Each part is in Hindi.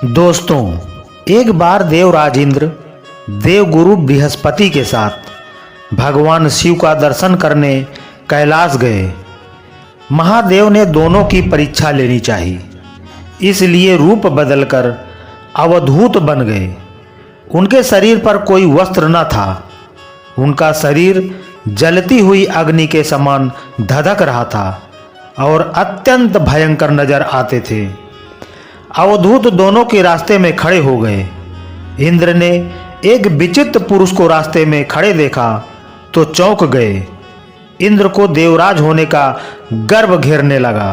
दोस्तों, एक बार देवराज इंद्र देवगुरु बृहस्पति के साथ भगवान शिव का दर्शन करने कैलाश गए। महादेव ने दोनों की परीक्षा लेनी चाहिए, इसलिए रूप बदलकर अवधूत बन गए। उनके शरीर पर कोई वस्त्र न था। उनका शरीर जलती हुई अग्नि के समान धधक रहा था और अत्यंत भयंकर नजर आते थे। अवधूत दोनों के रास्ते में खड़े हो गए। इंद्र ने एक विचित्र पुरुष को रास्ते में खड़े देखा तो चौंक गए। इंद्र को देवराज होने का गर्व घेरने लगा।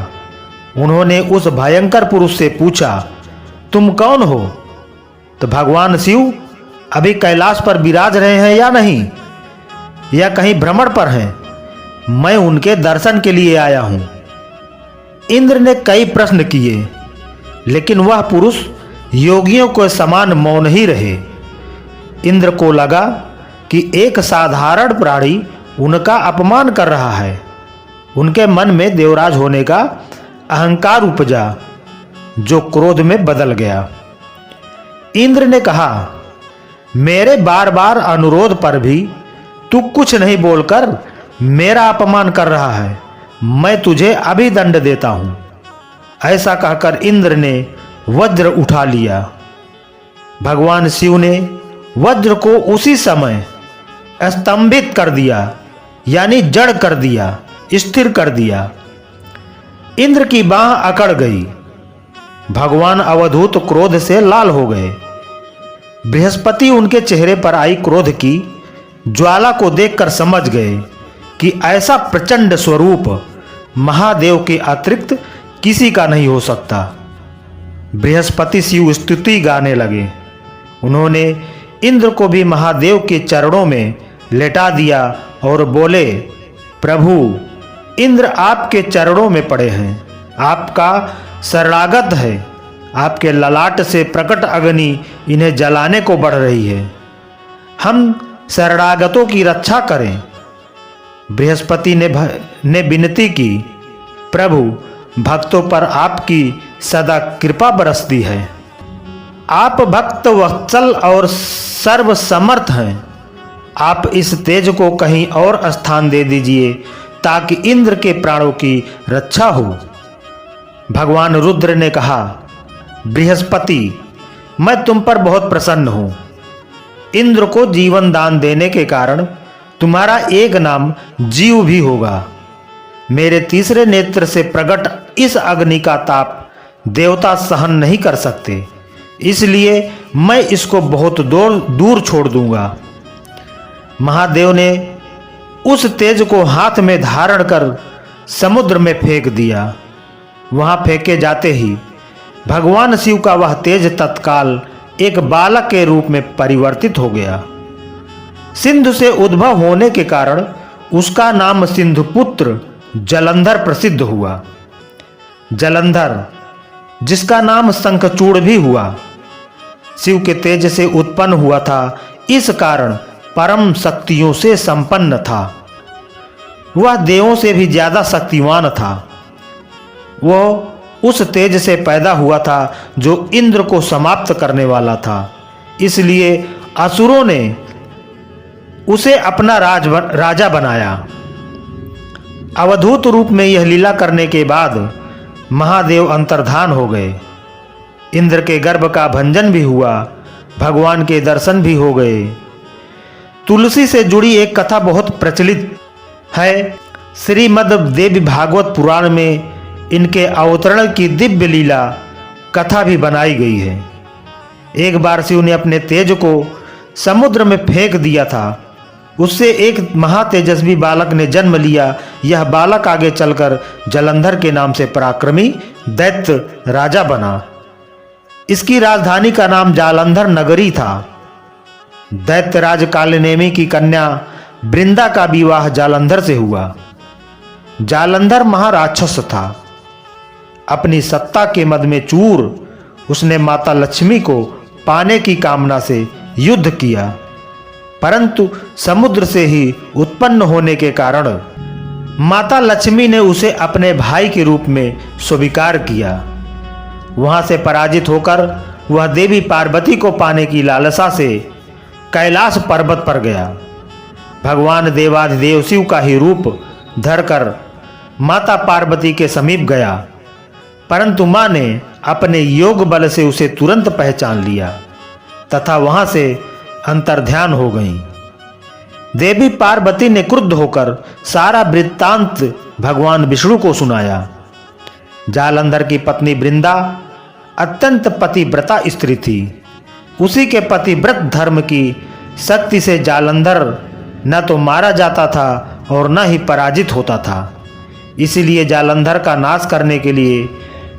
उन्होंने उस भयंकर पुरुष से पूछा, तुम कौन हो? तो भगवान शिव अभी कैलाश पर विराज रहे हैं या नहीं, या कहीं भ्रमण पर हैं? मैं उनके दर्शन के लिए आया हूं। इंद्र ने कई प्रश्न किए, लेकिन वह पुरुष योगियों को समान मौन ही रहे। इंद्र को लगा कि एक साधारण प्राणी उनका अपमान कर रहा है। उनके मन में देवराज होने का अहंकार उपजा, जो क्रोध में बदल गया। इंद्र ने कहा, मेरे बार बार अनुरोध पर भी तू कुछ नहीं बोलकर मेरा अपमान कर रहा है। मैं तुझे अभी दंड देता हूं। ऐसा कहकर इंद्र ने वज्र उठा लिया। भगवान शिव ने वज्र को उसी समय स्तंभित कर दिया, यानी जड़ कर दिया, स्थिर कर दिया। इंद्र की बांह अकड़ गई। भगवान अवधूत क्रोध से लाल हो गए। बृहस्पति उनके चेहरे पर आई क्रोध की ज्वाला को देखकर समझ गए कि ऐसा प्रचंड स्वरूप महादेव के अतिरिक्त किसी का नहीं हो सकता। बृहस्पति शिव स्तुति गाने लगे। उन्होंने इंद्र को भी महादेव के चरणों में लेटा दिया और बोले, प्रभु, इंद्र आपके चरणों में पड़े हैं। आपका शरणागत है। आपके ललाट से प्रकट अग्नि इन्हें जलाने को बढ़ रही है। हम शरणागतों की रक्षा करें। बृहस्पति ने विनती की, प्रभु, भक्तों पर आपकी सदा कृपा बरसती है। आप भक्त वत्सल और सर्वसमर्थ हैं। आप इस तेज को कहीं और स्थान दे दीजिए ताकि इंद्र के प्राणों की रक्षा हो। भगवान रुद्र ने कहा, बृहस्पति, मैं तुम पर बहुत प्रसन्न हूं। इंद्र को जीवन दान देने के कारण तुम्हारा एक नाम जीव भी होगा। मेरे तीसरे नेत्र से प्रकट इस अग्नि का ताप देवता सहन नहीं कर सकते, इसलिए मैं इसको बहुत दूर छोड़ दूंगा। महादेव ने उस तेज को हाथ में धारण कर समुद्र में फेंक दिया। वहां फेंके जाते ही भगवान शिव का वह तेज तत्काल एक बालक के रूप में परिवर्तित हो गया। सिंधु से उद्भव होने के कारण उसका नाम सिंधुपुत्र जलंधर प्रसिद्ध हुआ। जलंधर, जिसका नाम शंखचूड़ भी हुआ, शिव के तेज से उत्पन्न हुआ था। इस कारण परम शक्तियों से संपन्न था। वह देवों से भी ज्यादा शक्तिवान था। वह उस तेज से पैदा हुआ था जो इंद्र को समाप्त करने वाला था। इसलिए असुरों ने उसे अपना राजा बनाया। अवधूत रूप में यह लीला करने के बाद महादेव अंतर्धान हो गए। इंद्र के गर्भ का भंजन भी हुआ। भगवान के दर्शन भी हो गए। तुलसी से जुड़ी एक कथा बहुत प्रचलित है। श्रीमद् देवी भागवत पुराण में इनके अवतरण की दिव्य लीला कथा भी बनाई गई है। एक बार शिव ने अपने तेज को समुद्र में फेंक दिया था। उससे एक महातेजस्वी बालक ने जन्म लिया। यह बालक आगे चलकर जलंधर के नाम से पराक्रमी दैत्य राजा बना। इसकी राजधानी का नाम जालंधर नगरी था। दैत्यराज कालनेमी की कन्या वृंदा का विवाह जालंधर से हुआ। जालंधर महाराक्षस था। अपनी सत्ता के मद में चूर उसने माता लक्ष्मी को पाने की कामना से युद्ध किया, परंतु समुद्र से ही उत्पन्न होने के कारण माता लक्ष्मी ने उसे अपने भाई के रूप में स्वीकार किया। वहां से पराजित होकर वह देवी पार्वती को पाने की लालसा से कैलाश पर्वत पर गया। भगवान देवाधिदेव शिव का ही रूप धरकर माता पार्वती के समीप गया, परंतु मां ने अपने योग बल से उसे तुरंत पहचान लिया तथा वहां से अंतर्ध्यान हो गईं। देवी पार्वती ने क्रुद्ध होकर सारा वृत्तांत भगवान विष्णु को सुनाया। जालंधर की पत्नी वृंदा अत्यंत पतिव्रता स्त्री थी। उसी के पतिव्रत धर्म की शक्ति से जालंधर न तो मारा जाता था और न ही पराजित होता था। इसीलिए जालंधर का नाश करने के लिए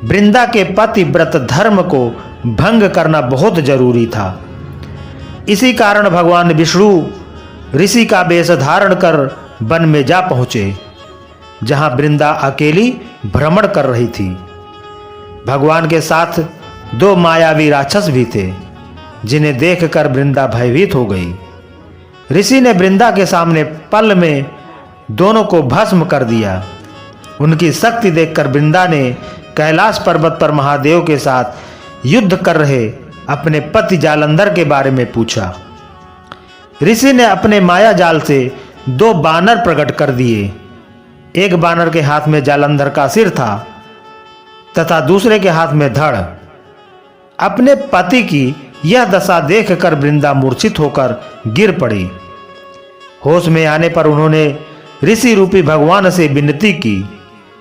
वृंदा के पतिव्रत धर्म को भंग करना बहुत जरूरी था। इसी कारण भगवान विष्णु ऋषि का वेश धारण कर वन में जा पहुंचे, जहां वृंदा अकेली भ्रमण कर रही थी। भगवान के साथ 2 मायावी राक्षस भी थे, जिन्हें देखकर वृंदा भयभीत हो गई। ऋषि ने वृंदा के सामने पल में दोनों को भस्म कर दिया। उनकी शक्ति देखकर वृंदा ने कैलाश पर्वत पर महादेव के साथ युद्ध कर रहे अपने पति जालंधर के बारे में पूछा। ऋषि ने अपने माया जाल से 2 बानर प्रकट कर दिए। एक बानर के हाथ में जालंधर का सिर था तथा दूसरे के हाथ में धड़। अपने पति की यह दशा देखकर वृंदा मूर्छित होकर गिर पड़ी। होश में आने पर उन्होंने ऋषि रूपी भगवान से विनती की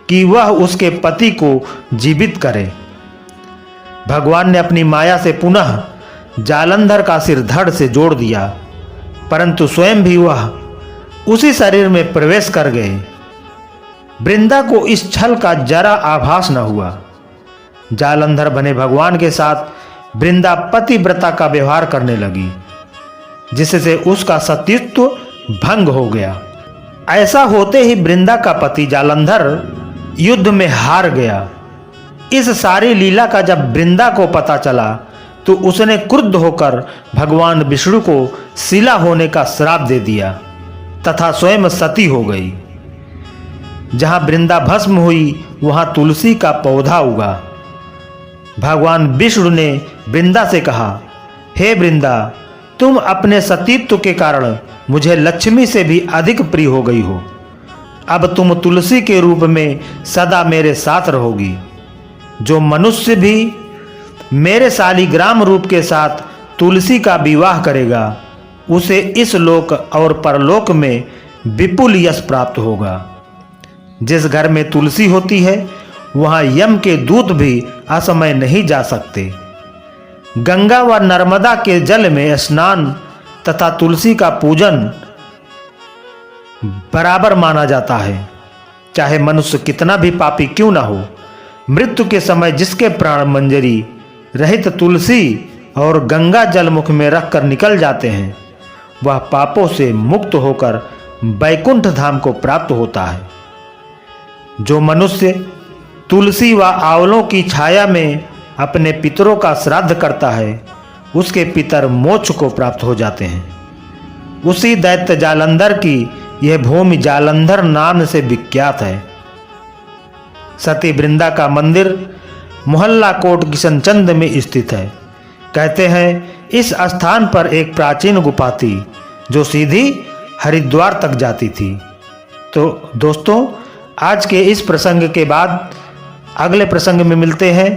कि वह उसके पति को जीवित करे। भगवान ने अपनी माया से पुनः जालंधर का सिर धड़ से जोड़ दिया, परंतु स्वयं भी वह उसी शरीर में प्रवेश कर गए। वृंदा को इस छल का जरा आभास न हुआ। जालंधर बने भगवान के साथ वृंदा पतिव्रता का व्यवहार करने लगी, जिससे उसका सतीत्व भंग हो गया। ऐसा होते ही वृंदा का पति जालंधर युद्ध में हार गया। इस सारी लीला का जब वृंदा को पता चला तो उसने क्रुद्ध होकर भगवान विष्णु को शिला होने का श्राप दे दिया तथा स्वयं सती हो गई। जहां वृंदा भस्म हुई वहां तुलसी का पौधा उगा। भगवान विष्णु ने वृंदा से कहा, हे वृंदा, तुम अपने सतीत्व के कारण मुझे लक्ष्मी से भी अधिक प्रिय हो गई हो। अब तुम तुलसी के रूप में सदा मेरे साथ रहोगी। जो मनुष्य भी मेरे शालिग्राम रूप के साथ तुलसी का विवाह करेगा, उसे इस लोक और परलोक में विपुल यश प्राप्त होगा। जिस घर में तुलसी होती है वहां यम के दूत भी असमय नहीं जा सकते। गंगा व नर्मदा के जल में स्नान तथा तुलसी का पूजन बराबर माना जाता है। चाहे मनुष्य कितना भी पापी क्यों ना हो, मृत्यु के समय जिसके प्राण मंजरी रहित तुलसी और गंगा जल मुख में रखकर निकल जाते हैं, वह पापों से मुक्त होकर बैकुंठ धाम को प्राप्त होता है। जो मनुष्य तुलसी व आंवलों की छाया में अपने पितरों का श्राद्ध करता है, उसके पितर मोक्ष को प्राप्त हो जाते हैं। उसी दैत्य जालंधर की यह भूमि जालंधर नाम से विख्यात है। सती वृंदा का मंदिर मोहल्ला कोट किशनचंद में स्थित है। कहते हैं इस स्थान पर एक प्राचीन गुफा थी जो सीधी हरिद्वार तक जाती थी। तो दोस्तों, आज के इस प्रसंग के बाद अगले प्रसंग में मिलते हैं।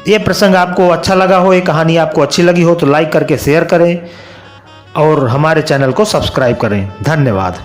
ये प्रसंग आपको अच्छा लगा हो, ये कहानी आपको अच्छी लगी हो तो लाइक करके शेयर करें और हमारे चैनल को सब्सक्राइब करें। धन्यवाद।